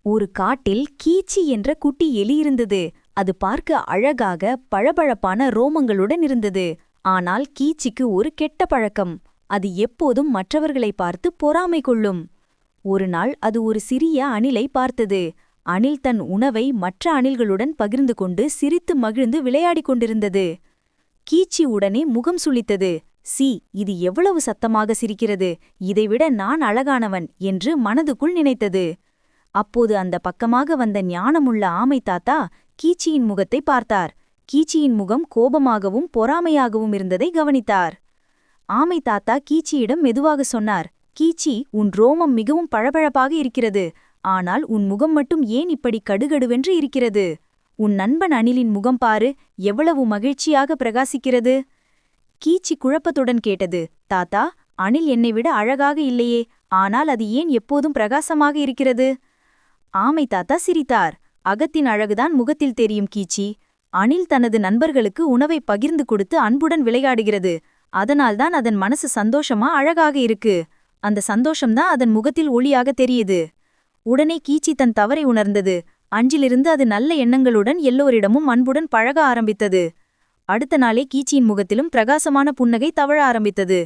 ஒரு காட்டில் கீச்சி என்ற குட்டி எலி இருந்தது. அது பார்க்க அழகாக பளபளப்பான ரோமங்களுடன் இருந்தது. ஆனால் கீச்சிக்கு ஒரு கெட்ட பழக்கம். அது எப்போதும் மற்றவர்களை பார்த்து பொறாமை கொள்ளும். ஒருநாள் அது ஒரு சிறிய அணிலை பார்த்தது. அணில் தன் உணவை மற்ற அணில்களுடன் பகிர்ந்து கொண்டு சிரித்து மகிழ்ந்து விளையாடிக் கொண்டிருந்தது. கீச்சி உடனே முகம் சுளித்தது. சி, இது எவ்வளவு சத்தமாக சிரிக்கிறது! இதைவிட நான் அழகானவன் என்று மனதுக்குள் நினைத்தது. அப்போது அந்த பக்கமாக வந்த ஞானமுள்ள ஆமை தாத்தா கீச்சியின் முகத்தை பார்த்தார். கீச்சியின் முகம் கோபமாகவும் பொறாமையாகவும் இருந்ததை கவனித்தார். ஆமை தாத்தா கீச்சியிடம் மெதுவாக சொன்னார், கீச்சி, உன் ரோமம் மிகவும் பளபளப்பாக இருக்கிறது. ஆனால் உன் முகம் மட்டும் ஏன் இப்படி கடுகடுவென்று இருக்கிறது? உன் நண்பன் அணிலின் முகம் பாரு, எவ்வளவு மகிழ்ச்சியாக பிரகாசிக்கிறது! கீச்சி குழப்பத்துடன் கேட்டது, தாத்தா, அணில் என்னை விட அழகாக இல்லையே, ஆனால் அது ஏன் எப்போதும் பிரகாசமாக இருக்கிறது? ஆமை தாத்தா சிரித்தார். அகத்தின் அழகுதான் முகத்தில் தெரியும் கீச்சி. அணில் தனது நண்பர்களுக்கு உணவை பகிர்ந்து கொடுத்து அன்புடன் விளையாடுகிறது. அதனால்தான் அதன் மனசு சந்தோஷமா அழகாக இருக்கு. அந்த சந்தோஷம்தான் அதன் முகத்தில் ஒளியாக தெரியுது. உடனே கீச்சி தன் தவறை உணர்ந்தது. அன்றிலிருந்து அது நல்ல எண்ணங்களுடன் எல்லோரிடமும் அன்புடன் பழக ஆரம்பித்தது. அடுத்த நாளே கீச்சியின் முகத்திலும் பிரகாசமான புன்னகை தவழ ஆரம்பித்தது.